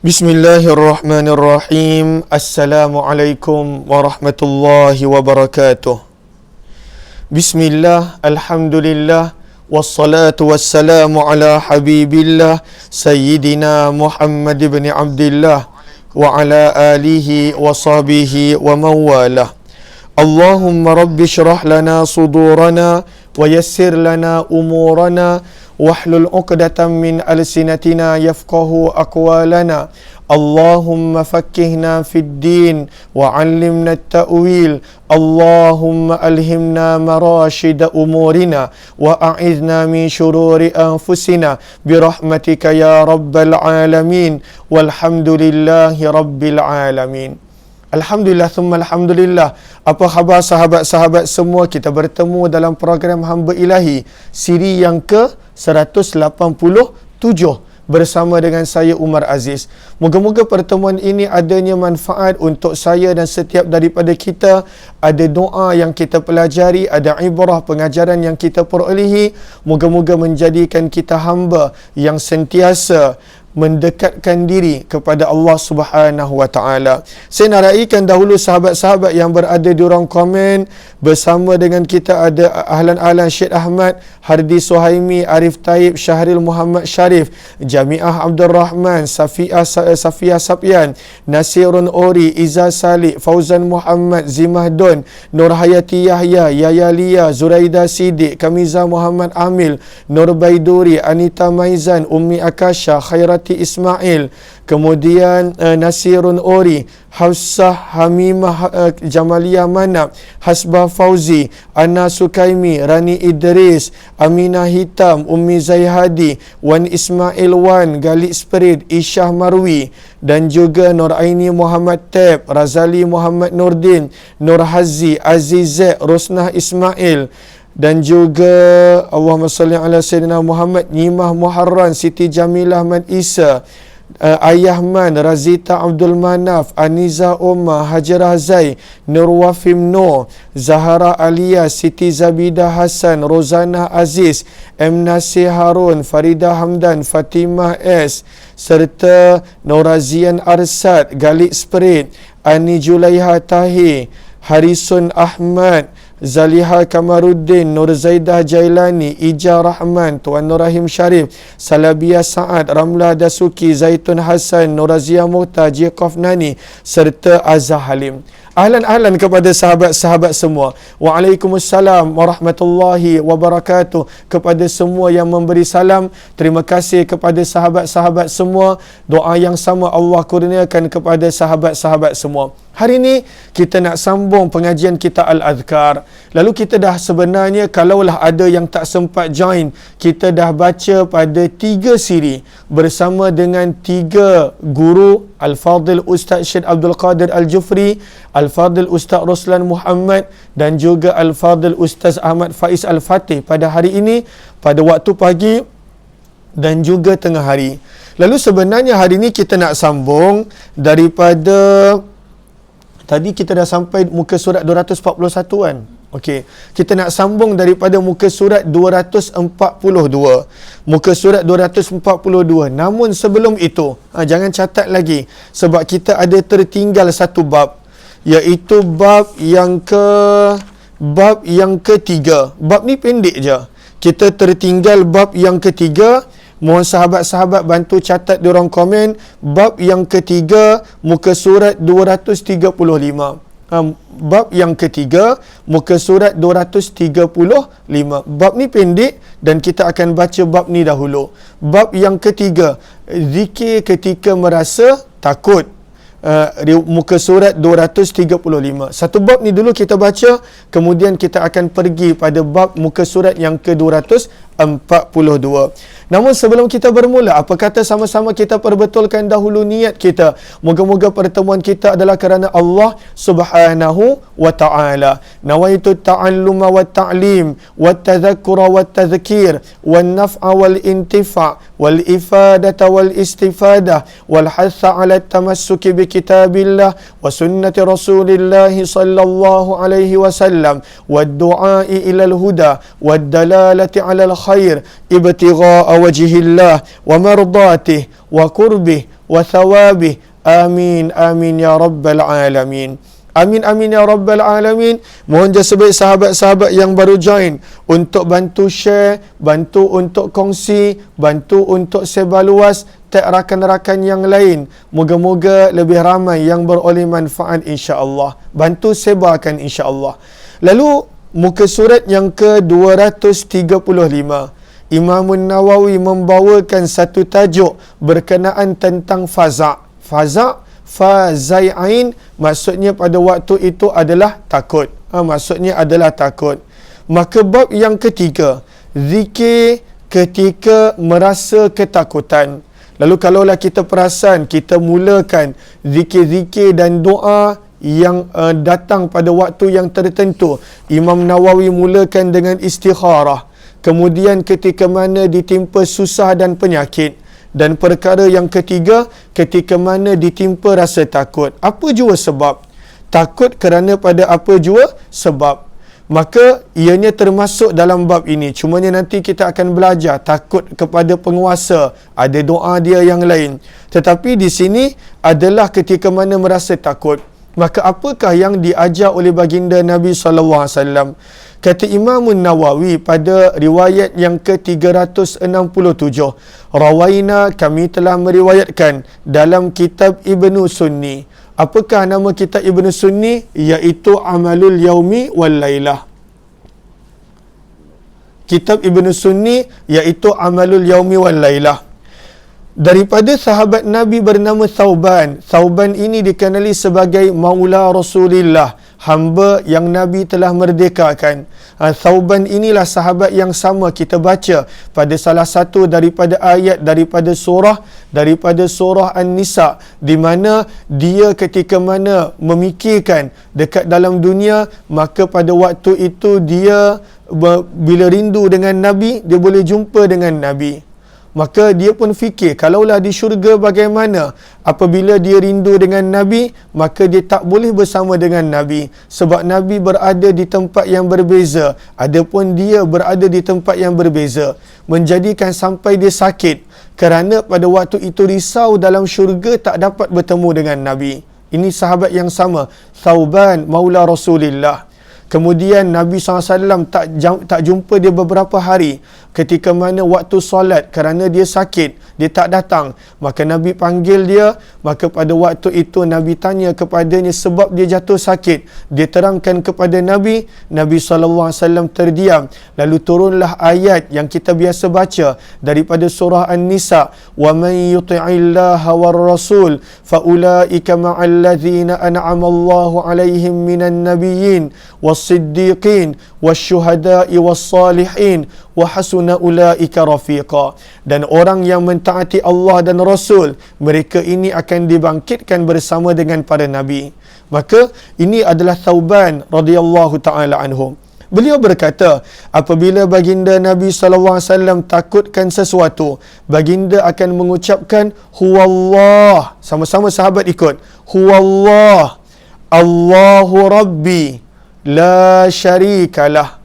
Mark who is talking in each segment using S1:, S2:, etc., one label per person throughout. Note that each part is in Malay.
S1: Bismillahirrahmanirrahim. Assalamualaikum warahmatullahi wabarakatuh. Bismillah, alhamdulillah, wassalatu wassalamu ala habibillah Sayyidina Muhammad ibn Abdillah wa ala alihi wa sahbihi wa mawalah. Allahumma rabbi syrah lana sudurana wa yassir lana umurana wahlul 'uqdatam min alsinatina yafqahu aqwalana. Allahumma fakkihna fid din wa 'allimna at-ta'wil. Allahumma alhimna marashida umurina wa a'idhna min shururi anfusina birahmatika ya rabbal alamin. Walhamdulillahi rabbil alamin. Alhamdulillah thumma alhamdulillah. Apa khabar sahabat-sahabat semua? Kita bertemu dalam program Hamba Ilahi siri yang ke-187 bersama dengan saya Umar Aziz. Moga-moga pertemuan ini adanya manfaat untuk saya dan setiap daripada kita. Ada doa yang kita pelajari, ada ibrah pengajaran yang kita perolehi. Moga-moga menjadikan kita hamba yang sentiasa mendekatkan diri kepada Allah Subhanahu wa taala. Saya nak raikan dahulu sahabat-sahabat yang berada di ruang komen. Bersama dengan kita ada ahlan-ahlan Syed Ahmad, Hardi Suhaimi, Arif Taib, Syahril Muhammad Sharif, Jamiah Abdul Rahman, Safia Sapian, Nasirun Ori, Iza Salik, Fauzan Muhammad, Zimah Don, Nur Hayati Yahya, Yaya Lia, Zuraida Siddiq, Kamiza Muhammad Amil, Nur Baiduri, Anita Maizan, Ummi Akasha, Khairat Ismail, kemudian Nasirun Ori, Hafsah Hamimah, Jamaliyah Manab, Hasbah Fauzi, Ana Sukaimi, Rani Idris, Aminah Hitam, Ummi Zaihadi, Wan Ismail Wan, Galik Spirit, Isyah Marwi, dan juga Nur Aini Muhammad Tab, Razali Muhammad Nurdin, Nur Hazi, Aziz Z, Rosnah Ismail, dan juga Allahumma salli ala Sayyidina Muhammad, Nyimah Muharran, Siti Jamilah Ahmad Isa, Ayahman, Razita Abdul Manaf, Aniza Umar, Hajarah Zai, Nur Wafim Noor, Zahara Alia, Siti Zabida Hassan, Rozana Aziz, M. Nasir Harun, Farida Hamdan, Fatimah S, serta Norazian Arsad, Galik Spirit, Ani Julaiha Tahir, Harisun Ahmad, Zaliha Kamaruddin, Nur Zaidah Jailani, Ija Rahman, Tuan Nur Rahim Sharif, Salabia Saad, Ramla Dasuki, Zaitun Hassan, Nurazia Muhta, Jikof Nani, serta Azhar Halim. Ahlan-ahlan kepada sahabat-sahabat semua. Waalaikumsalam warahmatullahi wabarakatuh. Kepada semua yang memberi salam, terima kasih kepada sahabat-sahabat semua. Doa yang sama Allah kurniakan kepada sahabat-sahabat semua. Hari ini kita nak sambung pengajian kita Al-Adhkar. Lalu kita dah sebenarnya, kalaulah ada yang tak sempat join, kita dah baca pada 3 siri bersama dengan 3 guru, Al-Fadhil Ustaz Syed Abdul Qadir Al-Jufri, Al-Fadhil Ustaz Roslan Muhammad, dan juga Al-Fadhil Ustaz Ahmad Faiz Al-Fatih pada hari ini, pada waktu pagi dan juga tengah hari. Lalu sebenarnya hari ini kita nak sambung daripada tadi kita dah sampai muka surat 241 kan? Okey. Kita nak sambung daripada muka surat 242. Muka surat 242. Namun sebelum itu, jangan catat lagi sebab kita ada tertinggal satu bab, iaitu bab yang ketiga. Bab ni pendek je. Kita tertinggal bab yang ketiga. Mohon sahabat-sahabat bantu catat di ruang komen. Bab yang ketiga, muka surat 235. Bab yang ketiga, muka surat 235. Bab ni pendek dan kita akan baca bab ni dahulu. Bab yang ketiga, zikir ketika merasa takut. Muka surat 235. Satu bab ni dulu kita baca, kemudian kita akan pergi pada bab muka surat yang ke-242. Namun sebelum kita bermula, apa kata sama-sama kita perbetulkan dahulu niat kita. Moga-moga pertemuan kita adalah kerana Allah Subhanahu wa ta'ala. Nawaitu ta'alluma wa ta'lim wa tadhakkura wa tadhkir wa naf'a wal intifa' wal ifadata wal istifadah wal hatha ala tamassuki bi kitabillah wa sunnati rasulillah sallallahu alaihi wasallam wa du'ai ila al-huda wa dalalati ala al-khair ibtigha'a wajhillah wa mardatihi wa qurbih wa thawabih. Amin amin ya rabbal alamin. Amin amin ya rabbal alamin. Mohon jasa baik sahabat-sahabat yang baru join untuk bantu share, bantu untuk kongsi, bantu untuk sebar luas, tag rakan-rakan yang lain. Moga-moga lebih ramai yang beroleh manfaat insya-Allah. Bantu sebarkan insya-Allah. Lalu muka surat yang ke-235, Imam Nawawi membawakan satu tajuk berkenaan tentang faza'. Faza' fazai'ain, maksudnya pada waktu itu adalah takut. Maksudnya adalah takut. Maka bab yang ketiga, zikir ketika merasa ketakutan. Lalu kalaulah kita perasan, kita mulakan zikir-zikir dan doa yang datang pada waktu yang tertentu. Imam Nawawi mulakan dengan istikharah. Kemudian ketika mana ditimpa susah dan penyakit. Dan perkara yang ketiga, ketika mana ditimpa rasa takut. Apa jua sebab? Takut kerana pada apa jua sebab. Maka ianya termasuk dalam bab ini. Cumanya nanti kita akan belajar takut kepada penguasa. Ada doa dia yang lain. Tetapi di sini adalah ketika mana merasa takut. Maka apakah yang diajar oleh baginda Nabi SAW? Kata Imam Nawawi pada riwayat yang ke-367, Rawaina, kami telah meriwayatkan dalam kitab Ibnu Sunni. Apakah nama kitab Ibnu Sunni? Iaitu Amalul Yaumi wal Lailah. Kitab Ibnu Sunni iaitu Amalul Yaumi wal Lailah. Daripada sahabat Nabi bernama Thauban. Thauban ini dikenali sebagai Maula Rasulillah, hamba yang Nabi telah merdekakan. Thauban inilah sahabat yang sama kita baca pada salah satu daripada ayat daripada surah An-Nisa, di mana dia ketika mana memikirkan dekat dalam dunia, maka pada waktu itu dia bila rindu dengan Nabi, dia boleh jumpa dengan Nabi. Maka dia pun fikir, kalaulah di syurga bagaimana apabila dia rindu dengan Nabi, maka dia tak boleh bersama dengan Nabi. Sebab Nabi berada di tempat yang berbeza, adapun dia berada di tempat yang berbeza. Menjadikan sampai dia sakit, kerana pada waktu itu risau dalam syurga tak dapat bertemu dengan Nabi. Ini sahabat yang sama, Thauban Maula Rasulillah. Kemudian Nabi SAW tak jumpa dia beberapa hari. Ketika mana waktu solat, kerana dia sakit, dia tak datang. Maka Nabi panggil dia. Maka pada waktu itu Nabi tanya kepadanya sebab dia jatuh sakit. Dia terangkan kepada Nabi. Nabi SAW terdiam. Lalu turunlah ayat yang kita biasa baca daripada surah An-Nisa. وَمَنْ يُطِعِ اللَّهَ وَالرَّسُولِ فَأُولَٰئِكَ مَعَ الَّذِينَ أَنْعَمَ اللَّهُ عَلَيْهِمْ مِنَ النَّبِيِّينَ وَالصِّدِّيقِينَ وَالشُّهَدَاءِ وَالصَّالِحِينَ وَحَسُنَ أُولَٰئِكَ رَفِيقًا. Dan orang yang mentaati Allah dan Rasul, mereka ini akan dibangkitkan bersama dengan para Nabi. Maka ini adalah Thauban radhiyallahu ta'ala anhu. Beliau berkata, apabila baginda Nabi SAW takutkan sesuatu, baginda akan mengucapkan Huwallah. Sama-sama sahabat ikut. Huwallah, Allahu Rabbi, la syarikalah.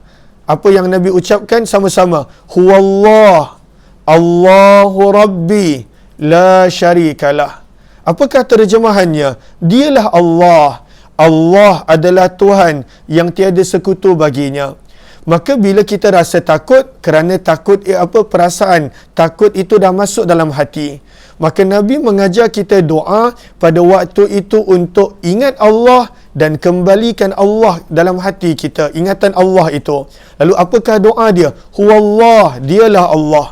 S1: Apa yang Nabi ucapkan sama-sama? Huwallah, Allahu Rabbi, la syarikalah. Apakah terjemahannya? Dialah Allah. Allah adalah Tuhan yang tiada sekutu baginya. Maka bila kita rasa takut, kerana takut perasaan takut itu dah masuk dalam hati, maka Nabi mengajar kita doa pada waktu itu untuk ingat Allah dan kembalikan Allah dalam hati kita, ingatan Allah itu. Lalu apakah doa dia? Huwallah, dialah Allah.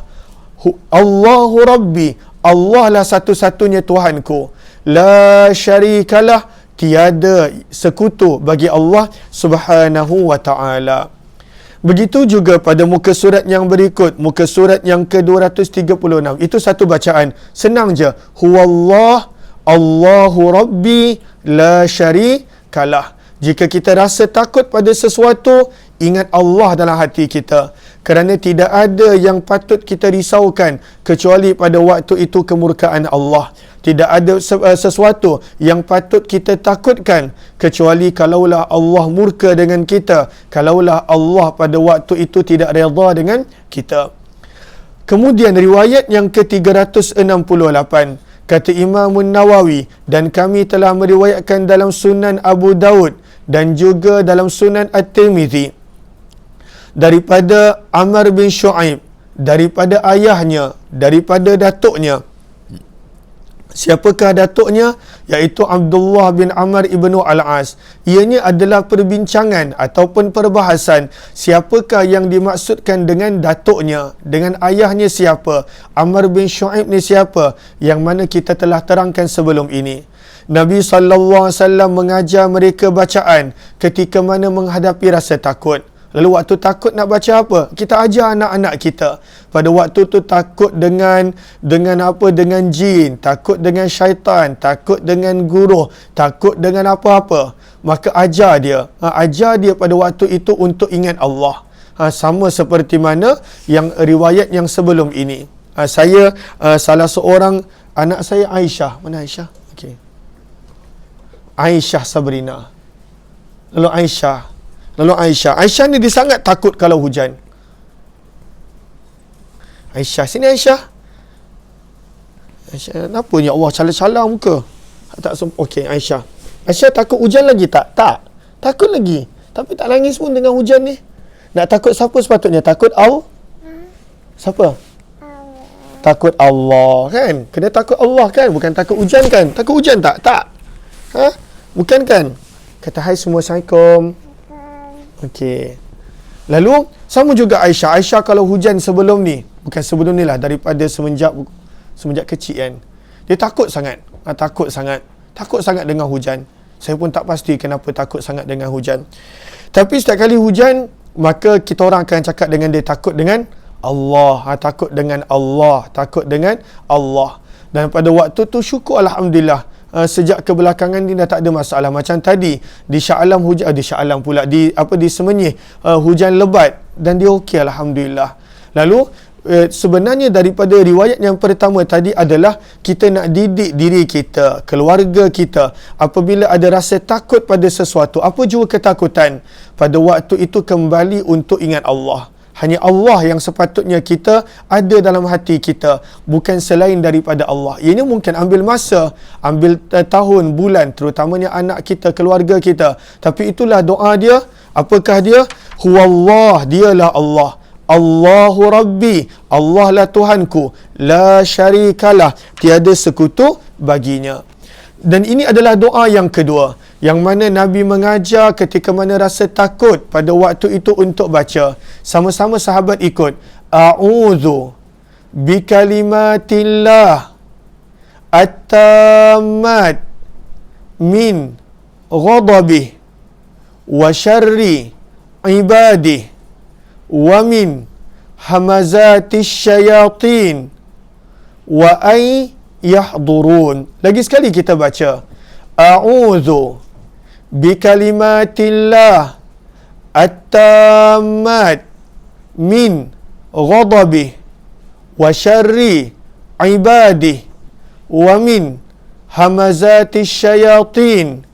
S1: Allahu Rabbi, Allah lah satu-satunya Tuhanku. La syarikalah, tiada sekutu bagi Allah Subhanahu wa ta'ala. Begitu juga pada muka surat yang berikut, muka surat yang ke-236. Itu satu bacaan. Senang je. Huwallah, Allahu Rabbi, la syarikalah. Jika kita rasa takut pada sesuatu, ingat Allah dalam hati kita. Kerana tidak ada yang patut kita risaukan kecuali pada waktu itu kemurkaan Allah. Tidak ada sesuatu yang patut kita takutkan kecuali kalaulah Allah murka dengan kita, kalaulah Allah pada waktu itu tidak redha dengan kita. Kemudian riwayat yang ke-368, kata Imam Nawawi, dan kami telah meriwayatkan dalam Sunan Abu Daud dan juga dalam Sunan At-Tirmizi daripada Amr bin Shu'aib, daripada ayahnya, daripada datuknya. Siapakah datuknya? Iaitu Abdullah bin Amr ibnu Al-As. Ianya adalah perbincangan ataupun perbahasan siapakah yang dimaksudkan dengan datuknya, dengan ayahnya siapa, Amr bin Shu'aib ni siapa, yang mana kita telah terangkan sebelum ini. Nabi SAW mengajar mereka bacaan ketika mana menghadapi rasa takut. Lalu waktu takut nak baca apa? Kita ajar anak-anak kita. Pada waktu tu takut dengan apa? Dengan jin, takut dengan syaitan, takut dengan guru, takut dengan apa-apa. Maka ajar dia. Ajar dia pada waktu itu untuk ingat Allah. Sama seperti mana yang riwayat yang sebelum ini. Saya salah seorang anak saya Aisyah. Mana Aisyah? Okey. Aisyah Sabrina. Lalu Aisyah ni dia sangat takut kalau hujan. Aisyah, sini Aisyah. Kenapa ya Allah cala-cala muka? Tak okey Aisyah. Aisyah takut hujan lagi tak? Tak. Takut lagi. Tapi tak nangis pun dengan hujan ni. Nak takut siapa sepatutnya? Takut Allah. Siapa? Takut Allah kan? Kena takut Allah kan? Bukan takut hujan kan? Takut hujan tak? Tak. Bukan kan? Kata hai semua, Assalamualaikum. Okey. Lalu sama juga Aisyah. Aisyah kalau hujan sebelum ni, bukan sebelum ni lah, daripada semenjak kecil kan, dia takut sangat. Takut sangat dengan hujan. Saya pun tak pasti kenapa takut sangat dengan hujan. Tapi setiap kali hujan, maka kita orang akan cakap dengan dia takut dengan Allah. Takut dengan Allah. Dan pada waktu tu syukur alhamdulillah. Sejak kebelakangan ni dah tak ada masalah. Macam tadi di Shah Alam hujan, di Shah Alam pula di Semenyih hujan lebat dan dia okey alhamdulillah. Lalu sebenarnya daripada riwayat yang pertama tadi adalah kita nak didik diri kita, keluarga kita, apabila ada rasa takut pada sesuatu, apa jua ketakutan, pada waktu itu kembali untuk ingat Allah. Hanya Allah yang sepatutnya kita ada dalam hati kita, bukan selain daripada Allah. Ini mungkin ambil masa, ambil tahun, bulan, terutamanya anak kita, keluarga kita. Tapi itulah doa dia. Apakah dia? Huwallah, dialah Allah. Allahu Rabbi, Allah lah Tuhanku. La syarikalah, tiada sekutu baginya. Dan ini adalah doa yang kedua, yang mana Nabi mengajar ketika mana rasa takut pada waktu itu untuk baca. Sama-sama sahabat ikut. A'udzu bikalimatillah at-tammat min ghadabih wa syarri ibadih wa min hamazatis syayatin wa ay yahdurun. Lagi sekali kita baca. A'udzu bikalimatillah at-tammat min ghadabih wa syarri ibadih wa min hamazatis syayatin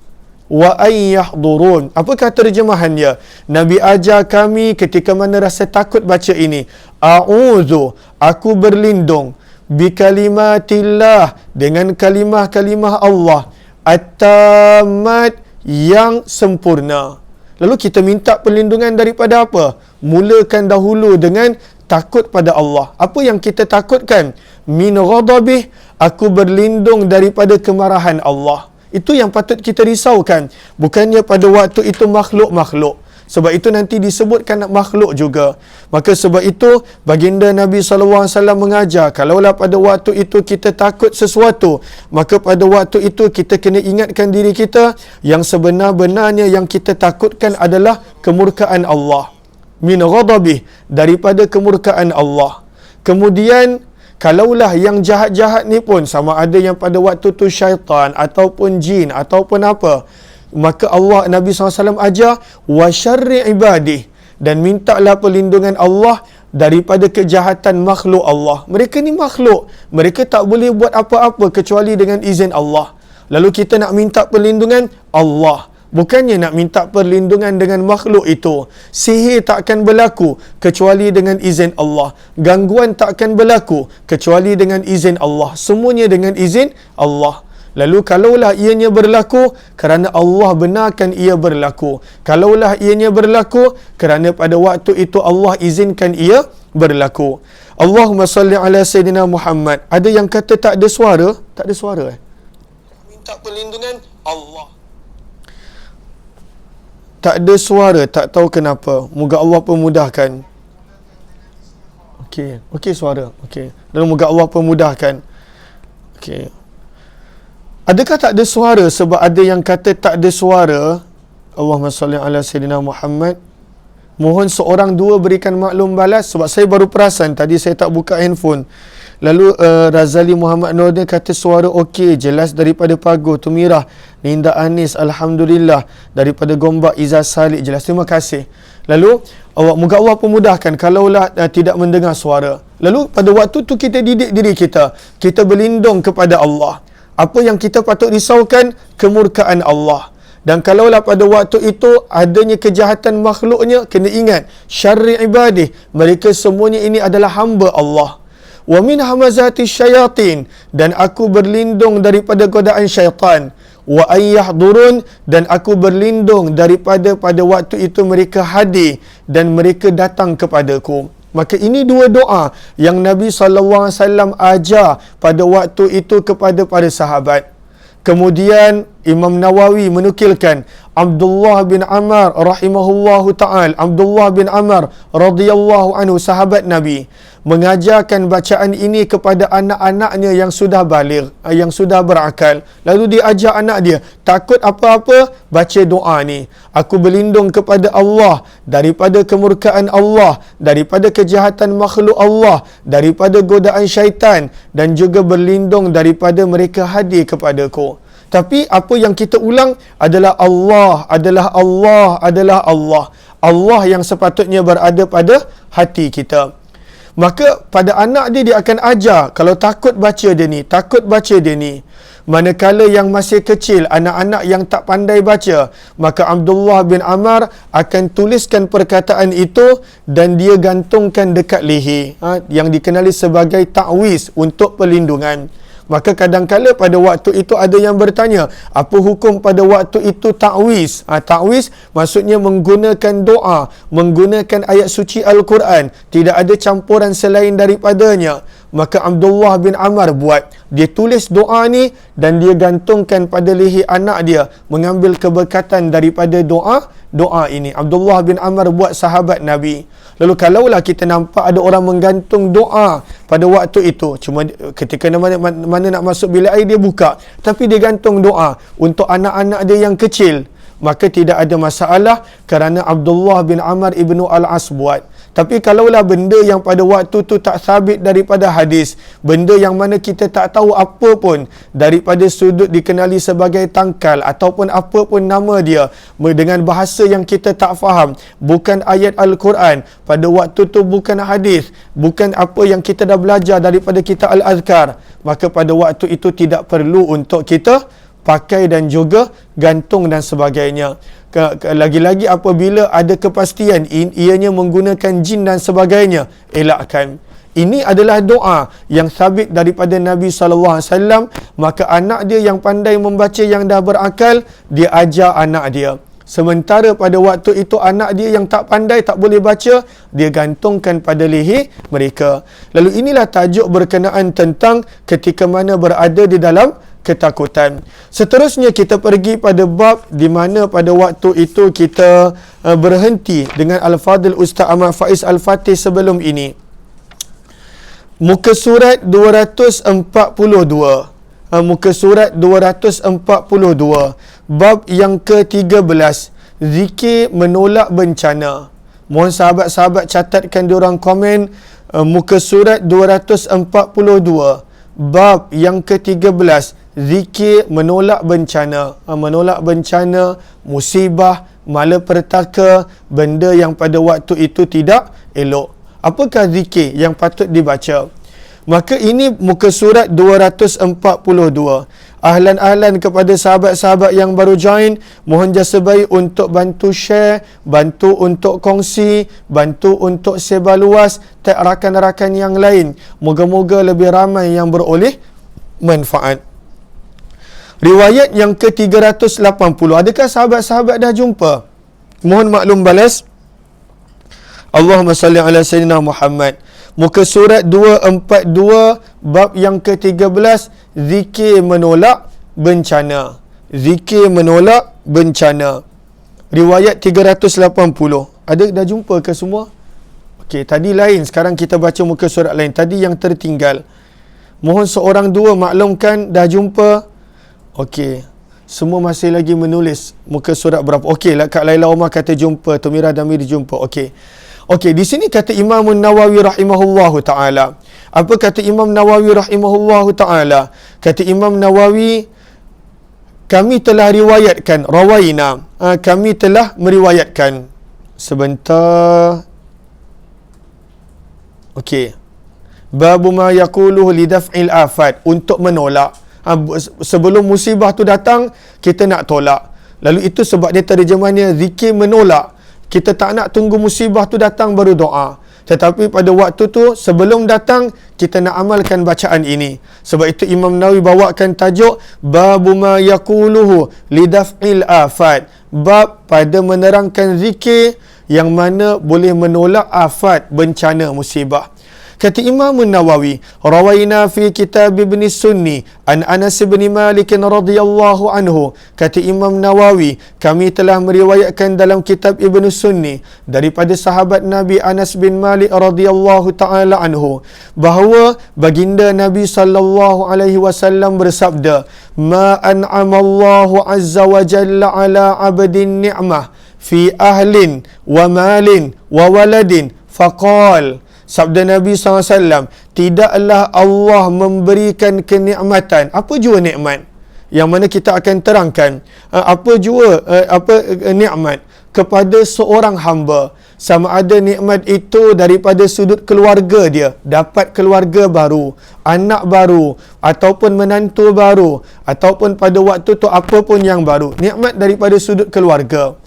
S1: wa ay yahdurun. Apakah terjemahannya? Nabi ajar kami ketika mana rasa takut baca ini. A'udzu, aku berlindung, bikalimatillah, dengan kalimah-kalimah Allah, at-tammat, yang sempurna. Lalu kita minta perlindungan daripada apa? Mulakan dahulu dengan takut pada Allah. Apa yang kita takutkan? Min ghadabih, aku berlindung daripada kemarahan Allah. Itu yang patut kita risaukan. Bukannya pada waktu itu makhluk-makhluk. Sebab itu nanti disebutkan makhluk juga. Maka sebab itu baginda Nabi SAW mengajar, kalaulah pada waktu itu kita takut sesuatu, maka pada waktu itu kita kena ingatkan diri kita yang sebenar-benarnya yang kita takutkan adalah kemurkaan Allah. Min ghadabih, daripada kemurkaan Allah. Kemudian kalaulah yang jahat-jahat ni pun sama ada yang pada waktu tu syaitan ataupun jin ataupun apa, maka Allah, Nabi SAW ajar wa syarri ibadih, dan mintalah perlindungan Allah daripada kejahatan makhluk Allah. Mereka ni makhluk, mereka tak boleh buat apa-apa kecuali dengan izin Allah. Lalu kita nak minta perlindungan Allah, Bukannya nak minta perlindungan dengan makhluk itu. Sihir tak akan berlaku kecuali dengan izin Allah. Gangguan tak akan berlaku kecuali dengan izin Allah. Semuanya dengan izin Allah. Lalu kalaulah ianya berlaku kerana Allah benarkan ia berlaku. Kalaulah ianya berlaku kerana pada waktu itu Allah izinkan ia berlaku. Allahumma salli ala Sayyidina Muhammad. Ada yang kata tak ada suara? Tak ada suara minta perlindungan Allah. Tak ada suara, tak tahu kenapa. Moga Allah pemudahkan. Okey suara. Okey. Dan moga Allah pemudahkan. Okey. Adakah tak ada suara sebab ada yang kata tak ada suara? Allahumma salli ala Sayyidina Muhammad. Mohon seorang dua berikan maklum balas sebab saya baru perasan tadi saya tak buka handphone. Lalu Razali Muhammad Nordin kata suara okey, jelas daripada Pagu Tumirah. Ninda Anis, Alhamdulillah. Daripada Gombak Izzah Salik, jelas. Terima kasih. Lalu moga Allah pemudahkan kalaulah tidak mendengar suara. Lalu pada waktu tu kita didik diri kita. Kita berlindung kepada Allah. Apa yang kita patut risaukan? Kemurkaan Allah. Dan kalaulah pada waktu itu adanya kejahatan makhluknya, kena ingat syarri ibadih, mereka semuanya ini adalah hamba Allah. Wa min hamazati syayatin, dan aku berlindung daripada godaan syaitan. Wa ayyahdurun, dan aku berlindung daripada pada waktu itu mereka hadir dan mereka datang kepadaku. Maka ini dua doa yang Nabi SAW ajar pada waktu itu kepada para sahabat. Kemudian Imam Nawawi menukilkan Abdullah bin Amr rahimahullahu ta'ala, Abdullah bin Amr radhiyallahu anhu, sahabat Nabi, mengajarkan bacaan ini kepada anak-anaknya yang sudah baligh, yang sudah berakal. Lalu dia ajar anak dia, takut apa-apa, baca doa ni. Aku berlindung kepada Allah daripada kemurkaan Allah, daripada kejahatan makhluk Allah, daripada godaan syaitan, dan juga berlindung daripada mereka hadir kepadaku. Tapi apa yang kita ulang adalah Allah, adalah Allah, adalah Allah. Allah yang sepatutnya berada pada hati kita. Maka pada anak dia akan ajar, kalau takut baca dia ni, takut baca dia ni. Manakala yang masih kecil, anak-anak yang tak pandai baca, maka Abdullah bin Amr akan tuliskan perkataan itu dan dia gantungkan dekat leher, yang dikenali sebagai ta'wiz untuk perlindungan. Maka kadang-kala pada waktu itu ada yang bertanya, apa hukum pada waktu itu ta'wiz? Ta'wiz maksudnya menggunakan doa, menggunakan ayat suci Al-Quran, tidak ada campuran selain daripadanya. Maka Abdullah bin Amr buat, dia tulis doa ni dan dia gantungkan pada leher anak dia, mengambil keberkatan daripada doa ini. Abdullah bin Amr buat, sahabat Nabi. Lalu kalaulah kita nampak ada orang menggantung doa pada waktu itu, cuma ketika mana nak masuk bilik air dia buka, tapi dia gantung doa untuk anak-anak dia yang kecil, maka tidak ada masalah kerana Abdullah bin Amr ibnu Al-As buat. Tapi kalaulah benda yang pada waktu tu tak sabit daripada hadis, benda yang mana kita tak tahu apa pun daripada sudut dikenali sebagai tangkal ataupun apa pun nama dia, dengan bahasa yang kita tak faham, bukan ayat Al-Quran, pada waktu tu bukan hadis, bukan apa yang kita dah belajar daripada kitab Al-Azkar, maka pada waktu itu tidak perlu untuk kita pakai dan juga gantung dan sebagainya. Lagi-lagi apabila ada kepastian ianya menggunakan jin dan sebagainya, elakkan. Ini adalah doa yang sabit daripada Nabi SAW. Maka anak dia yang pandai membaca, yang dah berakal, dia ajar anak dia. Sementara pada waktu itu anak dia yang tak pandai, tak boleh baca, dia gantungkan pada leher mereka. Lalu inilah tajuk berkenaan tentang ketika mana berada di dalam ketakutan. Seterusnya kita pergi pada bab di mana pada waktu itu kita berhenti dengan Al-Fadhil Ustaz Ahmad Faiz Al-Fatih sebelum ini. Muka surat 242. Muka surat 242. Bab yang ke-13. Zikir menolak bencana. Mohon sahabat-sahabat catatkan diorang komen muka surat 242. Bab yang ke-13. Zikir menolak bencana. Menolak bencana, musibah, malapetaka, benda yang pada waktu itu tidak elok. Apakah zikir yang patut dibaca? Maka ini muka surat 242. ahlan-ahlan kepada sahabat-sahabat yang baru join, mohon jasa baik untuk bantu share, bantu untuk kongsi, bantu untuk sebar luas, tag rakan-rakan yang lain. Moga-moga lebih ramai yang beroleh manfaat. Riwayat yang ke-380. Adakah sahabat-sahabat dah jumpa? Mohon maklum balas. Allahumma salli ala Sayyidina Muhammad. Muka surat 242, bab yang ke-13, zikir menolak bencana. Zikir menolak bencana. Riwayat 380. Ada dah jumpa ke semua? Okey, tadi lain. Sekarang kita baca muka surat lain. Tadi yang tertinggal. Mohon seorang dua maklumkan dah jumpa. Okey. Semua masih lagi menulis muka surat berapa. Okey, Kak Laila Omar kata jumpa. Tumira Damir jumpa. Okey. Okey, di sini kata Imam Nawawi rahimahullahu taala. Apa kata Imam Nawawi rahimahullahu taala? Kata Imam Nawawi, kami telah riwayatkan, rawaina. Kami telah meriwayatkan. Sebentar. Okey. Babu ma yaquluhu lidaf'il afat, untuk menolak. Sebelum musibah tu datang, kita nak tolak. Lalu itu sebab dia terjemahannya zikir menolak. Kita tak nak tunggu musibah tu datang baru doa. Tetapi pada waktu tu, sebelum datang, kita nak amalkan bacaan ini. Sebab itu Imam Nawawi bawakan tajuk Babu ma yaquluhu lidaf'il afat. Bab pada menerangkan zikir yang mana boleh menolak afat, bencana, musibah. Kata Imam Nawawi, rawaina fi kitab Ibn Sunni an Anas bin Malik radhiyallahu anhu. Kata Imam Nawawi, kami telah meriwayatkan dalam kitab Ibn Sunni daripada sahabat Nabi Anas bin Malik radhiyallahu taala anhu bahawa baginda Nabi sallallahu alaihi wasallam bersabda, ma an'amallahu azza wa jalla ala 'abdin ni'mah fi ahlin wa malin wa waladin faqal. Sabda Nabi SAW, tidaklah Allah memberikan kenikmatan. Apa jua nikmat? Yang mana kita akan terangkan. Apa jua nikmat kepada seorang hamba. Sama ada nikmat itu daripada sudut keluarga dia. Dapat keluarga baru, anak baru, ataupun menantu baru, ataupun pada waktu tu apa pun yang baru. Nikmat daripada sudut keluarga.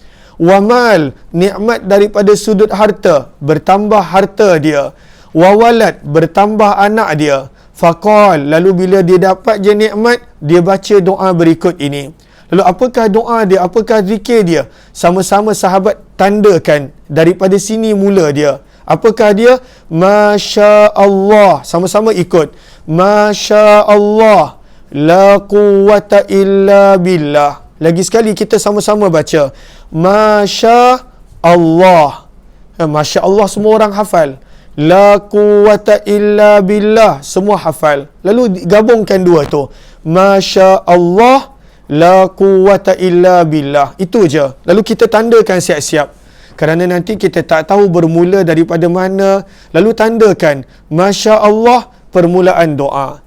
S1: Wamal, nikmat daripada sudut harta, bertambah harta dia. Wawalad, bertambah anak dia. Faqal, lalu bila dia dapat je nikmat, dia baca doa berikut ini. Lalu apakah doa dia, apakah zikir dia? Sama-sama sahabat tandakan daripada sini mula dia. Apakah dia? Masya Allah. Sama-sama ikut. Masya Allah, la quwwata illa billah. Lagi sekali kita sama-sama baca. Masya Allah. Masya Allah semua orang hafal. La quwwata illa billah semua hafal. Lalu gabungkan dua tu. Masya Allah, la quwwata illa billah. Itu je. Lalu kita tandakan siap-siap. Kerana nanti kita tak tahu bermula daripada mana. Lalu tandakan. Masya Allah, permulaan doa.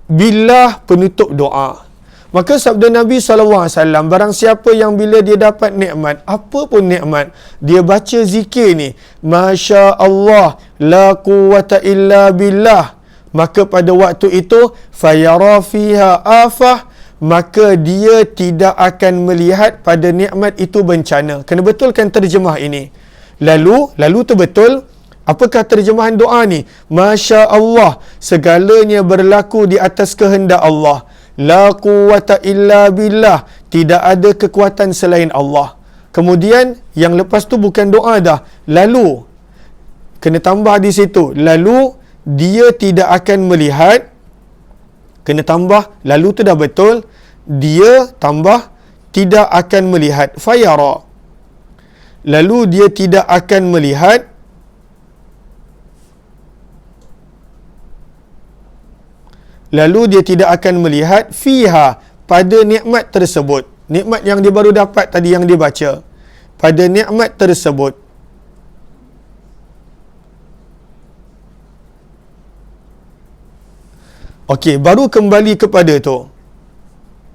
S1: Billah, penutup doa. Maka sabda Nabi SAW, barang siapa yang bila dia dapat nikmat, apa pun nikmat, dia baca zikir ni, Masya Allah, la quwwata illa billah, maka pada waktu itu, fayara fiha afah, maka dia tidak akan melihat pada nikmat itu bencana. Kena betulkan terjemah ini. Lalu tu betul. Apakah terjemahan doa ni? Masya Allah, segalanya berlaku di atas kehendak Allah. La quwwata illa billah, tidak ada kekuatan selain Allah. Kemudian yang lepas tu bukan doa dah. Lalu kena tambah di situ. Lalu dia tidak akan melihat. Kena tambah. Lalu tu dah betul. Dia tambah tidak akan melihat. Fayara. Lalu dia tidak akan melihat. Lalu dia tidak akan melihat fiha, pada nikmat tersebut. Nikmat yang dia baru dapat tadi yang dia baca. Pada nikmat tersebut. Okey, baru kembali kepada tu.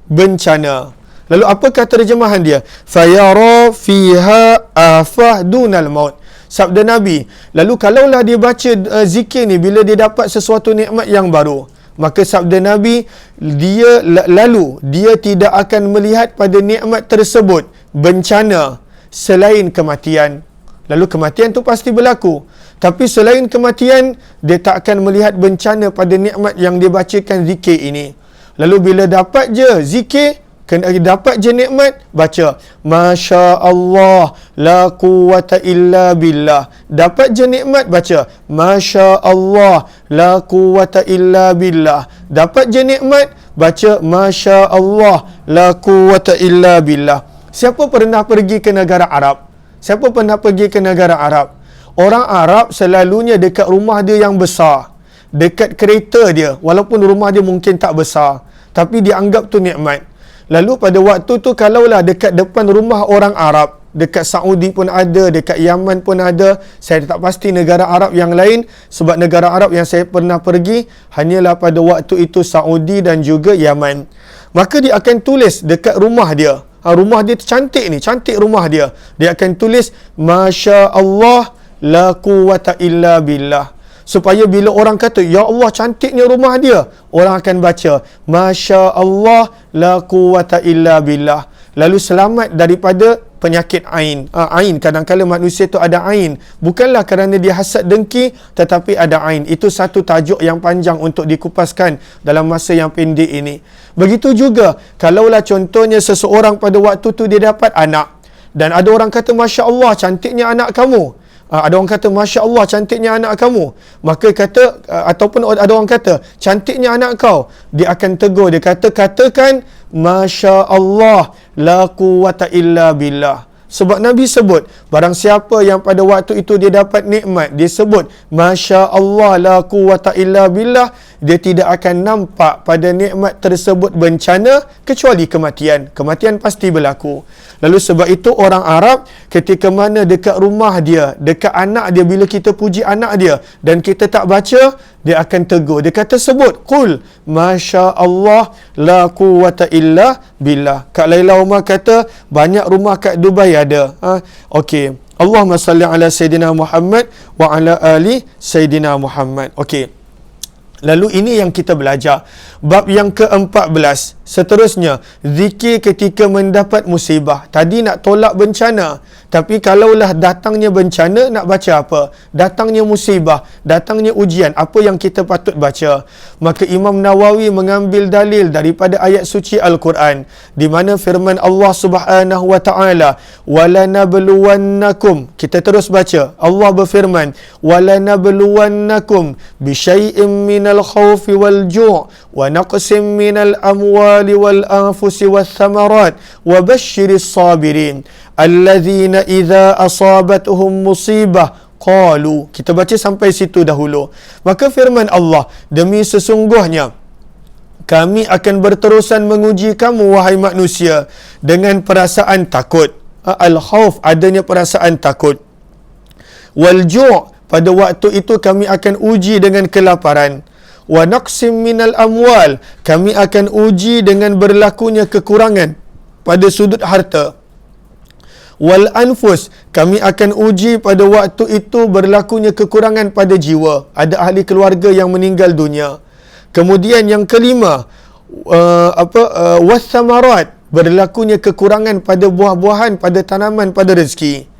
S1: Bencana. Lalu apakah terjemahan dia? Fayara fiha afah dunal maut. Sabda Nabi. Lalu kalaulah dia baca zikir ni bila dia dapat sesuatu nikmat yang baru. Maka sabda Nabi, dia tidak akan melihat pada nikmat tersebut bencana selain kematian. Lalu kematian tu pasti berlaku. Tapi selain kematian, dia tak akan melihat bencana pada nikmat yang dia bacakan zikir ini. Lalu bila dapat je zikir, dapat je nikmat, baca Masya Allah la quwata illa billah. Dapat je nikmat, baca Masya Allah la quwata illa billah. Dapat je nikmat, baca Masya Allah la quwata illa billah. Siapa pernah pergi ke negara Arab? Siapa pernah pergi ke negara Arab? Orang Arab selalunya dekat rumah dia yang besar, dekat kereta dia, walaupun rumah dia mungkin tak besar, tapi dia anggap tu nikmat. Lalu pada waktu tu, kalaulah dekat depan rumah orang Arab, dekat Saudi pun ada, dekat Yaman pun ada, saya tak pasti negara Arab yang lain, sebab negara Arab yang saya pernah pergi hanyalah pada waktu itu Saudi dan juga Yaman. Maka dia akan tulis dekat rumah dia, rumah dia cantik ni, cantik rumah dia, dia akan tulis Masya Allah la quwata illa billah. Supaya bila orang kata, ya Allah cantiknya rumah dia, orang akan baca Masya Allah la quwata illa billah. Lalu selamat daripada penyakit ain. Ain, kadang-kadang manusia tu ada ain, bukanlah kerana dia hasad dengki, tetapi ada ain. Itu satu tajuk yang panjang untuk dikupaskan dalam masa yang pendek ini. Begitu juga kalaulah contohnya seseorang pada waktu tu dia dapat anak, dan ada orang kata Masya Allah cantiknya anak kamu, ada orang kata Masya Allah cantiknya anak kamu, maka kata ataupun ada orang kata cantiknya anak kau, dia akan tegur, dia kata katakan Masya Allah la quwata illa billah. Sebab Nabi sebut, barang siapa yang pada waktu itu dia dapat nikmat, dia sebut Masya Allah la quwata illa billah, dia tidak akan nampak pada nikmat tersebut bencana kecuali kematian. Kematian pasti berlaku. Lalu sebab itu orang Arab ketika mana dekat rumah dia, dekat anak dia, bila kita puji anak dia dan kita tak baca, dia akan tegur. Dia kata sebut, Qul Masya Allah la quwata illa billah. Kak Laila Umar kata, banyak rumah kat Dubai ada. Okey. Allahumma salli ala Sayyidina Muhammad wa ala ali Sayyidina Muhammad. Okey. Lalu ini yang kita belajar. Bab yang ke-14. Seterusnya, zikir ketika mendapat musibah. Tadi nak tolak bencana. Tapi kalaulah datangnya bencana, nak baca apa? Datangnya musibah, datangnya ujian, apa yang kita patut baca? Maka Imam Nawawi mengambil dalil daripada ayat suci Al-Quran, di mana firman Allah Subhanahu wa taala, "Walanabluwannakum." Kita terus baca. Allah berfirman, "Walanabluwannakum bisyai'im minal khawfi wal ju' wa naqsim minal amwali wal anfusi wath thamarat wa basyiris sabirin alladzina idza asabatuhum musibah qalu." Kita baca sampai situ dahulu. Maka firman Allah, demi sesungguhnya kami akan berterusan menguji kamu wahai manusia dengan perasaan takut. Al-khawf, adanya perasaan takut. Wal ju', pada waktu itu kami akan uji dengan kelaparan. Wa naqsim minal amwal, kami akan uji dengan berlakunya kekurangan pada sudut harta. Wal anfus, kami akan uji pada waktu itu berlakunya kekurangan pada jiwa. Ada ahli keluarga yang meninggal dunia. Kemudian yang kelima, wathamarat, berlakunya kekurangan pada buah-buahan, pada tanaman, pada rezeki.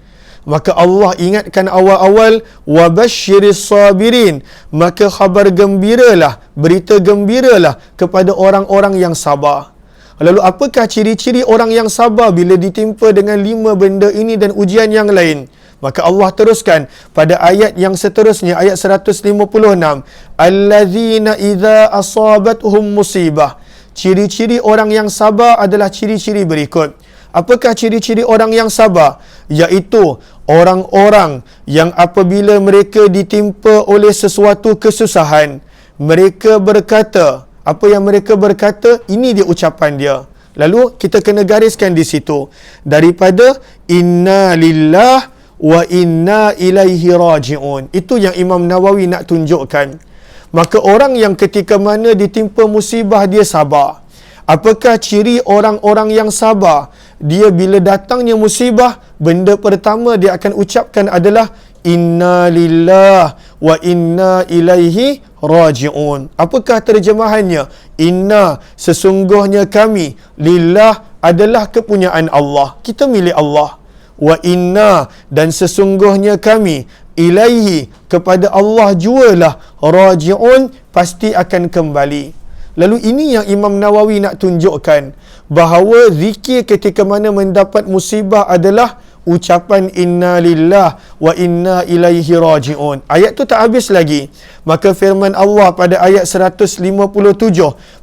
S1: Maka Allah ingatkan awal-awal, wabasyiris sabirin, maka khabar gembiralah, berita gembiralah kepada orang-orang yang sabar. Lalu apakah ciri-ciri orang yang sabar bila ditimpa dengan 5 benda ini dan ujian yang lain? Maka Allah teruskan pada ayat yang seterusnya, ayat 156, allazina idza asabatuhum musibah. Ciri-ciri orang yang sabar adalah ciri-ciri berikut. Apakah ciri-ciri orang yang sabar? Iaitu orang-orang yang apabila mereka ditimpa oleh sesuatu kesusahan, mereka berkata, apa yang mereka berkata, ini dia ucapan dia. Lalu kita kena gariskan di situ, daripada inna lillah wa inna ilaihi raji'un. Itu yang Imam Nawawi nak tunjukkan. Maka orang yang ketika mana ditimpa musibah dia sabar. Apakah ciri orang-orang yang sabar? Dia bila datangnya musibah, benda pertama dia akan ucapkan adalah inna lillah wa inna ilaihi raji'un. Apakah terjemahannya? Inna, sesungguhnya kami, lillah adalah kepunyaan Allah. Kita milik Allah. Wa inna, dan sesungguhnya kami, ilaihi, kepada Allah jualah, raji'un, pasti akan kembali. Lalu ini yang Imam Nawawi nak tunjukkan, bahawa zikir ketika mana mendapat musibah adalah ucapan inna lillah wa inna ilaihi raji'un. Ayat tu tak habis lagi. Maka firman Allah pada ayat 157,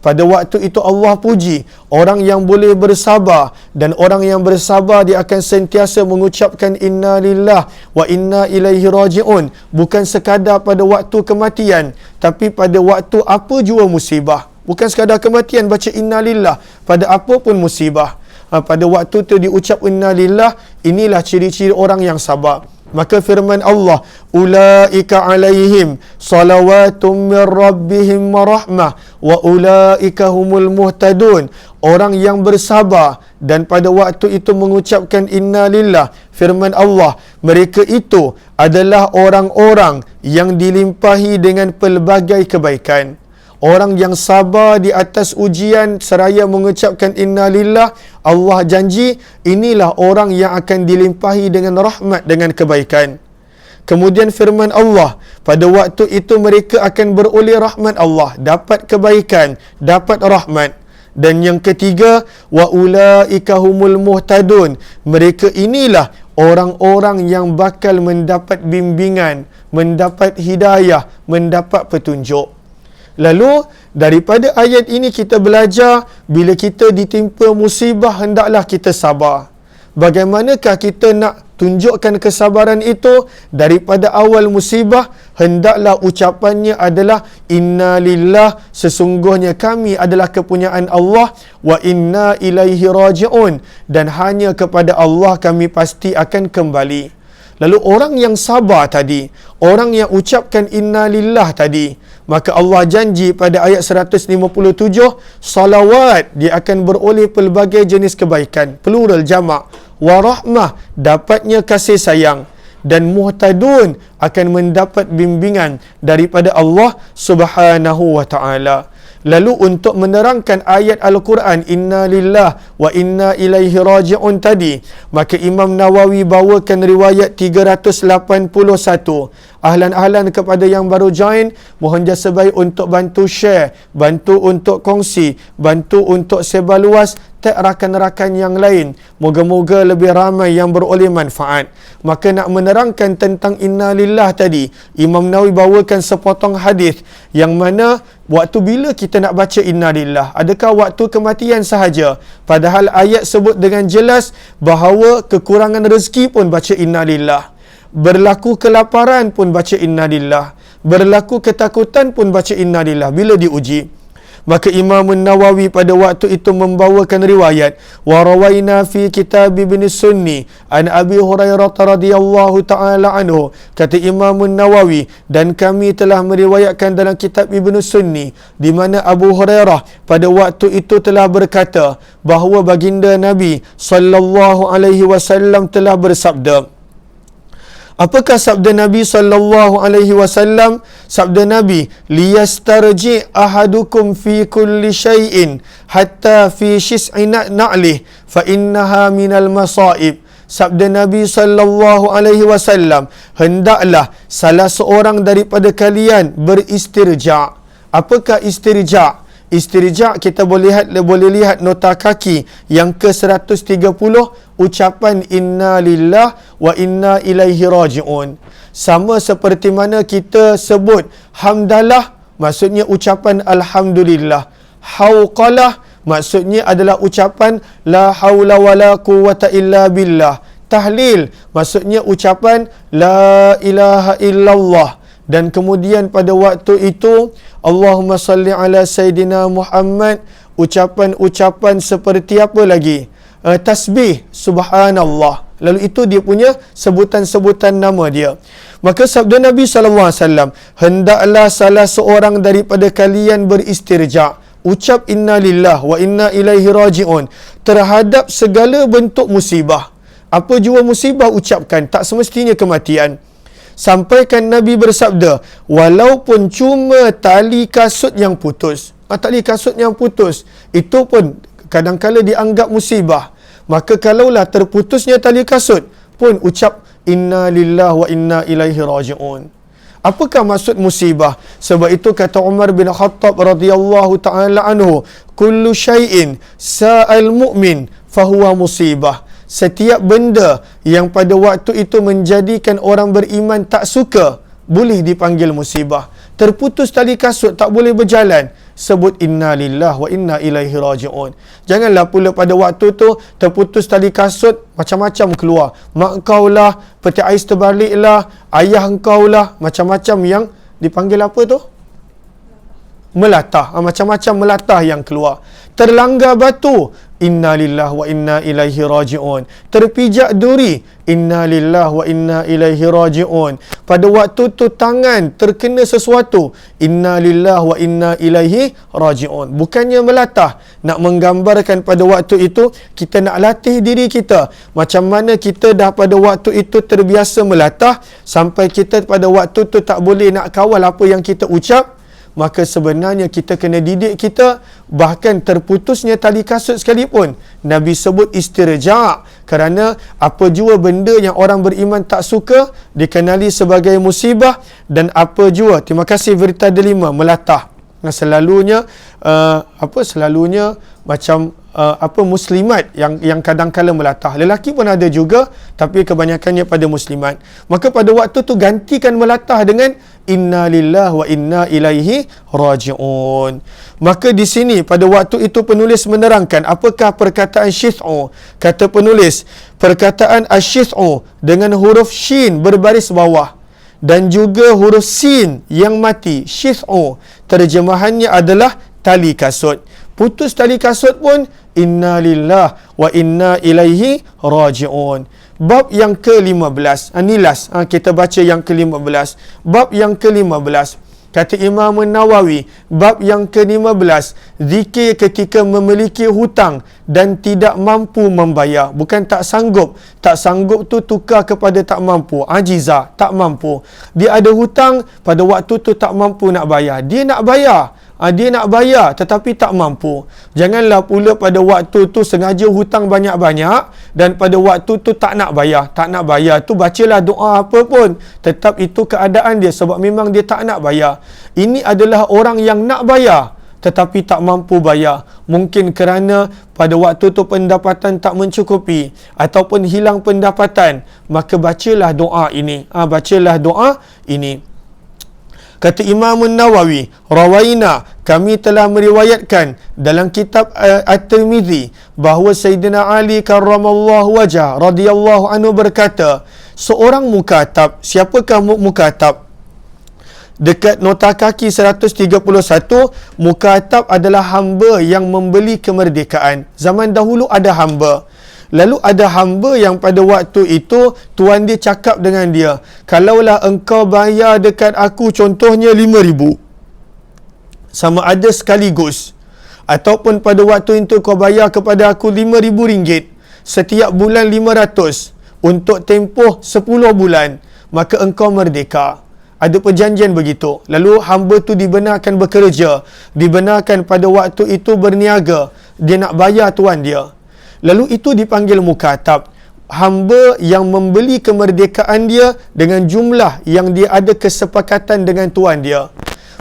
S1: pada waktu itu Allah puji orang yang boleh bersabar, dan orang yang bersabar dia akan sentiasa mengucapkan inna lillah wa inna ilaihi raji'un, bukan sekadar pada waktu kematian, tapi pada waktu apa jua musibah. Bukan sekadar kematian baca inna lillah, pada apa pun musibah. Pada waktu tu diucap inna lillah, inilah ciri-ciri orang yang sabar. Maka firman Allah, ulaika alaihim salawatum min rabbihim wa rahmah wa ulaika humul muhtadun. Orang yang bersabar dan pada waktu itu mengucapkan inna lillah, firman Allah, mereka itu adalah orang-orang yang dilimpahi dengan pelbagai kebaikan. Orang yang sabar di atas ujian seraya mengucapkan inna lillah, Allah janji inilah orang yang akan dilimpahi dengan rahmat, dengan kebaikan. Kemudian firman Allah, pada waktu itu mereka akan beroleh rahmat Allah, dapat kebaikan, dapat rahmat. Dan yang ketiga, wa ulaika humul muhtadun, mereka inilah orang-orang yang bakal mendapat bimbingan, mendapat hidayah, mendapat petunjuk. Lalu daripada ayat ini kita belajar, bila kita ditimpa musibah hendaklah kita sabar. Bagaimanakah kita nak tunjukkan kesabaran itu? Daripada awal musibah hendaklah ucapannya adalah inna lillah, sesungguhnya kami adalah kepunyaan Allah, wa inna ilaihi raji'un, dan hanya kepada Allah kami pasti akan kembali. Lalu orang yang sabar tadi, orang yang ucapkan inna lillah tadi, maka Allah janji pada ayat 157, salawat, dia akan beroleh pelbagai jenis kebaikan, plural jamak, wa rahmah, dapatnya kasih sayang, dan muhtadun, akan mendapat bimbingan daripada Allah Subhanahu wa taala. Lalu untuk menerangkan ayat Al-Quran inna lillah wa inna ilaihi raji'un tadi, maka Imam Nawawi bawakan riwayat 381. Ahlan-ahlan kepada yang baru join, mohon jasa baik untuk bantu share, bantu untuk kongsi, bantu untuk sebar luas, tag rakan-rakan yang lain. Moga-moga lebih ramai yang beroleh manfaat. Maka nak menerangkan tentang inna lillah tadi, Imam Nawawi bawakan sepotong hadis yang mana waktu bila kita nak baca inna lillah, adakah waktu kematian sahaja? Padahal ayat sebut dengan jelas bahawa kekurangan rezeki pun baca inna lillah, berlaku kelaparan pun baca inna lillah, berlaku ketakutan pun baca inna lillah bila diuji. Maka Imam Nawawi pada waktu itu membawakan riwayat, wa rawaina fi kitab Ibn Sunni an Abi Hurairah radhiyallahu taala anhu, kata Imam Nawawi, dan kami telah meriwayatkan dalam kitab Ibn Sunni di mana Abu Hurairah pada waktu itu telah berkata bahawa baginda Nabi sallallahu alaihi wasallam telah bersabda. Apakah sabda Nabi sallallahu alaihi wasallam? Sabda Nabi, liyastarji ahadukum fi kulli syai'in hatta fi shis'i na'lih fa innaha minal masaib. Sabda Nabi sallallahu alaihi wasallam, hendaklah salah seorang daripada kalian beristirja'. Apakah istirja'? Istirja' kita boleh lihat nota kaki yang ke-130, ucapan inna lillah wa inna ilaihi raji'un. Sama seperti mana kita sebut hamdalah, maksudnya ucapan alhamdulillah. Hauqalah maksudnya adalah ucapan la haula wala quwwata illa billah. Tahlil maksudnya ucapan la ilaha illallah. Dan kemudian pada waktu itu Allahumma salli ala Sayyidina Muhammad, ucapan-ucapan seperti apa lagi? Tasbih, subhanallah. Lalu itu dia punya sebutan-sebutan nama dia. Maka sabda Nabi SAW, hendaklah salah seorang daripada kalian beristirja', ucap inna lillah wa inna ilaihi raji'un terhadap segala bentuk musibah. Apa jua musibah ucapkan, tak semestinya kematian. sampaikan Nabi bersabda, walaupun cuma tali kasut yang putus, tali kasut yang putus itu pun kadang-kala dianggap musibah. Maka kalaulah terputusnya tali kasut pun ucap inna lillahi wa inna ilaihi raji'un. Apakah maksud musibah? Sebab itu kata Umar bin Khattab radhiyallahu taala anhu, kullu syai'in sa'al mu'min fahuwa musibah. Setiap benda yang pada waktu itu menjadikan orang beriman tak suka boleh dipanggil musibah. Terputus tali kasut, tak boleh berjalan, sebut inna lillahi wa inna ilaihi raji'un. Janganlah pula pada waktu tu terputus tali kasut, macam-macam keluar. Mak kau lah, peti ais terbalik lah, ayah engkau lah, macam-macam yang dipanggil apa tu? Melatah. Macam-macam melatah yang keluar. Terlanggar batu, inna lillahi wa inna ilaihi raji'un. Terpijak duri, inna lillahi wa inna ilaihi raji'un. Pada waktu tu tangan terkena sesuatu, inna lillahi wa inna ilaihi raji'un. Bukannya melatah, nak menggambarkan pada waktu itu kita nak latih diri kita macam mana kita dah pada waktu itu terbiasa melatah sampai kita pada waktu tu tak boleh nak kawal apa yang kita ucap. Maka sebenarnya kita kena didik kita, bahkan terputusnya tali kasut sekalipun Nabi sebut istirja', kerana apa jua benda yang orang beriman tak suka dikenali sebagai musibah. Dan apa jua, terima kasih berita delima, melatah. Selalunya selalunya macam muslimat yang kadang-kala melatah. Lelaki pun ada juga, tapi kebanyakannya pada muslimat. Maka pada waktu tu gantikan melatah dengan inna lillahi wa inna ilaihi raji'un. Maka di sini pada waktu itu penulis menerangkan apakah perkataan syith'u. Kata penulis, perkataan asyith'u dengan huruf shin berbaris bawah dan juga huruf sin yang mati, syith'u, terjemahannya adalah tali kasut. Putus tali kasut pun inna lillahi wa inna ilaihi raji'un. Bab yang ke-15, nilas, kita baca yang ke-15. Bab yang ke-15, kata Imam Nawawi, bab yang ke-15, zikir ketika memiliki hutang dan tidak mampu membayar. Bukan tak sanggup. Tak sanggup tu tukar kepada tak mampu. Ajizah, tak mampu. Dia ada hutang, pada waktu tu tak mampu nak bayar. Dia nak bayar. Dia nak bayar tetapi tak mampu. Janganlah pula pada waktu tu sengaja hutang banyak-banyak dan pada waktu tu tak nak bayar. Tak nak bayar tu bacalah doa apa pun, tetap itu keadaan dia sebab memang dia tak nak bayar. Ini adalah orang yang nak bayar tetapi tak mampu bayar. Mungkin kerana pada waktu tu pendapatan tak mencukupi ataupun hilang pendapatan. Maka bacalah doa ini. Bacalah doa ini. Kata Imam Nawawi, rawaina, kami telah meriwayatkan dalam kitab At-Tirmizi bahawa Sayyidina Ali karramallahu wajah radhiyallahu anhu berkata, seorang mukatab. Siapakah mukatab? Dekat nota kaki 131, mukatab adalah hamba yang membeli kemerdekaan. Zaman dahulu ada hamba. Lalu ada hamba yang pada waktu itu tuan dia cakap dengan dia, kalaulah engkau bayar dekat aku contohnya 5,000 sama ada sekaligus, ataupun pada waktu itu kau bayar kepada aku 5,000 ringgit setiap bulan 500 untuk tempoh 10 bulan, maka engkau merdeka. Ada perjanjian begitu. Lalu hamba tu dibenarkan bekerja, dibenarkan pada waktu itu berniaga, dia nak bayar tuan dia. Lalu itu dipanggil mukatab. Hamba yang membeli kemerdekaan dia dengan jumlah yang dia ada kesepakatan dengan tuan dia.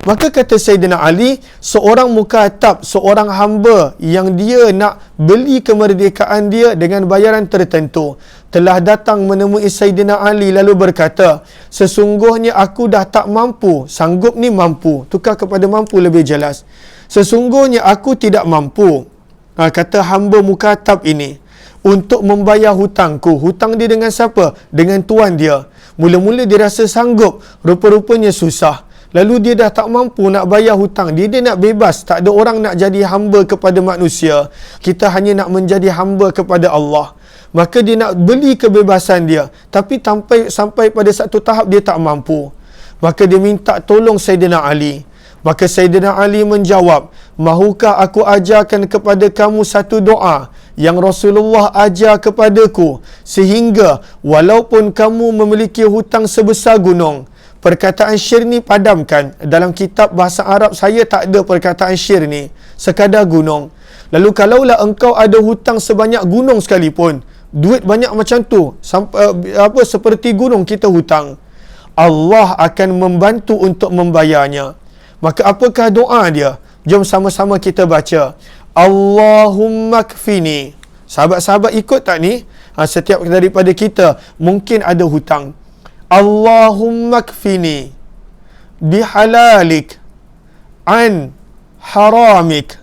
S1: Maka kata Sayyidina Ali, seorang mukatab, seorang hamba yang dia nak beli kemerdekaan dia dengan bayaran tertentu, telah datang menemui Sayyidina Ali lalu berkata, sesungguhnya aku dah tak mampu. Sanggup ni mampu, tukar kepada mampu lebih jelas. Sesungguhnya aku tidak mampu, kata hamba mukatab ini, untuk membayar hutangku. Hutang dia dengan siapa? Dengan tuan dia. Mula-mula dia rasa sanggup, rupa-rupanya susah. Lalu dia dah tak mampu nak bayar hutang. Dia nak bebas. Tak ada orang nak jadi hamba kepada manusia. Kita hanya nak menjadi hamba kepada Allah. Maka dia nak beli kebebasan dia. Tapi sampai pada satu tahap dia tak mampu. Maka dia minta tolong Sayyidina Ali. Maka Sayyidina Ali menjawab, mahukah aku ajarkan kepada kamu satu doa yang Rasulullah ajar kepadaku, sehingga walaupun kamu memiliki hutang sebesar gunung, perkataan syir ni padamkan. Dalam kitab bahasa Arab saya tak ada perkataan syir ni, sekadar gunung. Lalu kalaulah engkau ada hutang sebanyak gunung sekalipun, duit banyak macam tu, seperti gunung kita hutang, Allah akan membantu untuk membayarnya. Maka apakah doa dia? Jom sama-sama kita baca. Allahumma kfini. Sahabat-sahabat ikut tak ni? Setiap daripada kita mungkin ada hutang. Allahumma kfini bihalalik an haramik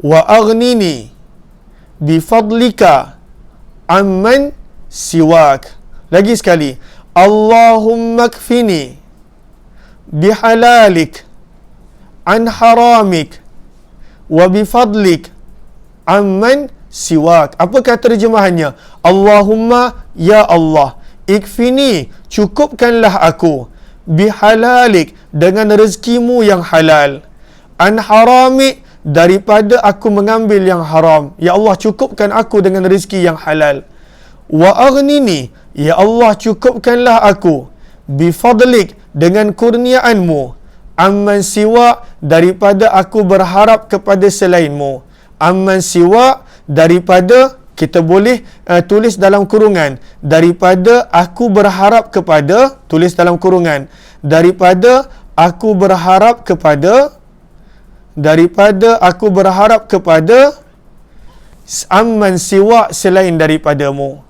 S1: wa aghnini bifadlika amman siwak. Lagi sekali. Allahumma kfini bihalalik an haramik wa bifadlik amman siwak. Apakah terjemahannya? Allahumma, ya Allah, ikfini, cukupkanlah aku, bihalalik, dengan rezekimu yang halal, an haramik, daripada aku mengambil yang haram. Ya Allah, cukupkan aku dengan rezeki yang halal. Wa aghnini, ya Allah, cukupkanlah aku, bifadlik, dengan kurniaanmu, amman siwa, daripada aku berharap kepada selainmu. Amman siwa, daripada, kita boleh tulis dalam kurungan, daripada aku berharap kepada, tulis dalam kurungan, daripada aku berharap kepada, daripada aku berharap kepada amman siwa, selain daripadamu.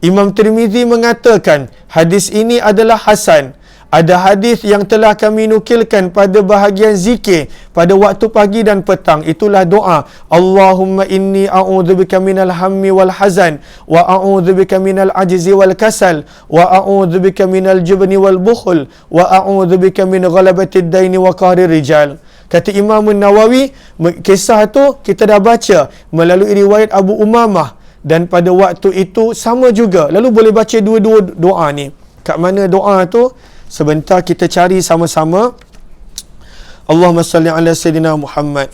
S1: Imam Tirmizi mengatakan hadis ini adalah hasan. Ada hadis yang telah kami nukilkan pada bahagian zikir pada waktu pagi dan petang. Itulah doa. Allahumma inni a'udzubika minal hammi wal hazan wa a'udzubika minal ajzi wal kasal wa a'udzubika minal jubni wal bukhul wa a'udzubika min ghalabatid daini wa qahrir rijal. Kata Imam Nawawi, kisah tu kita dah baca melalui riwayat Abu Umamah, dan pada waktu itu sama juga. Lalu boleh baca dua-dua doa ni. Kat mana doa tu? Sebentar kita cari sama-sama. Allahumma salli ala Sayyidina Muhammad.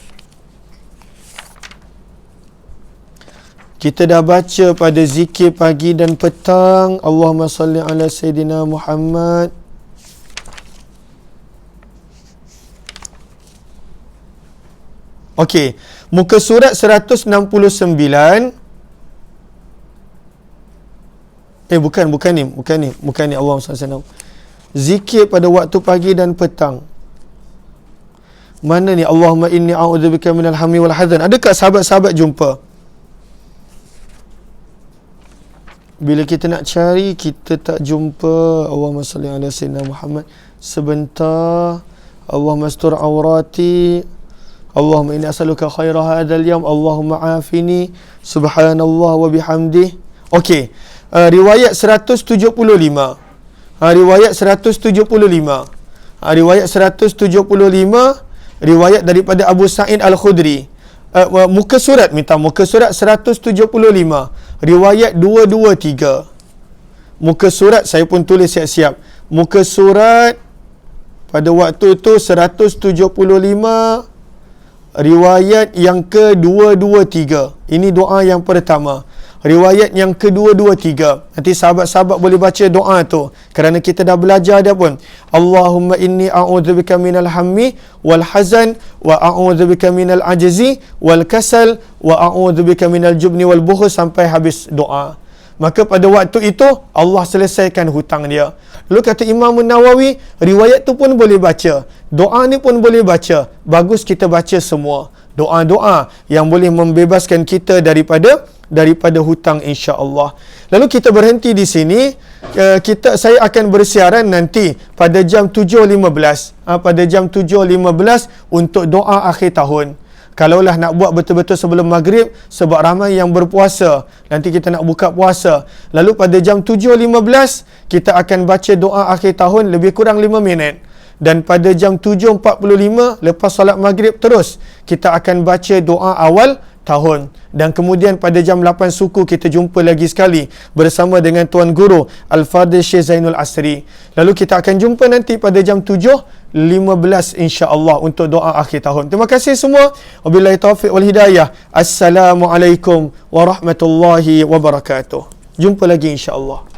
S1: Kita dah baca pada zikir pagi dan petang. Allahumma salli ala Sayyidina Muhammad. Okey, muka surat 169. Bukan ni Allahumma salli ala Sayyidina Muhammad. Zikir pada waktu pagi dan petang. Mana ni? Allahumma inni a'udzubika minal hammi wal hazan. Adakah sahabat-sahabat jumpa? Bila kita nak cari, kita tak jumpa. Allahumma salli ala Sayyidina Muhammad. Sebentar. Allahumma astur awrati. Allahumma inni as'aluka khaira hadzal yawm. Allahumma afini. Subhanallah wa bihamdih. Okey. Riwayat 175. Riwayat 175. Riwayat 175, riwayat daripada Abu Sa'id Al-Khudri. Muka surat 175. Riwayat 223. Muka surat saya pun tulis siap-siap. Muka surat pada waktu itu 175, riwayat yang ke-223. Ini doa yang pertama. Riwayat yang kedua-dua-tiga. Nanti sahabat-sahabat boleh baca doa tu, kerana kita dah belajar dia pun. Allahumma inni a'udzubika minal hammi wal hazan wa a'udzubika minal ajzi wal kasal wa a'udzubika minal jubni wal bukhul, sampai habis doa. Maka pada waktu itu Allah selesaikan hutang dia. Lalu kata Imam Nawawi, riwayat tu pun boleh baca, doa ni pun boleh baca. Bagus kita baca semua doa-doa yang boleh membebaskan kita daripada hutang, insya-Allah. Lalu kita berhenti di sini. Saya akan bersiaran nanti pada jam 7.15. Pada jam 7.15 untuk doa akhir tahun. Kalaulah nak buat betul-betul sebelum maghrib, sebab ramai yang berpuasa, nanti kita nak buka puasa. Lalu pada jam 7.15 kita akan baca doa akhir tahun lebih kurang 5 minit. Dan pada jam 7.45 lepas solat maghrib terus kita akan baca doa awal tahun. Dan kemudian pada jam 8 suku kita jumpa lagi sekali bersama dengan Tuan Guru Al-Fadhil Syekh Zainul Asri. Lalu kita akan jumpa nanti pada jam 7.15 insya-Allah untuk doa akhir tahun. Terima kasih semua. Wabillahi taufiq wal hidayah. Assalamualaikum warahmatullahi wabarakatuh. Jumpa lagi insya-Allah.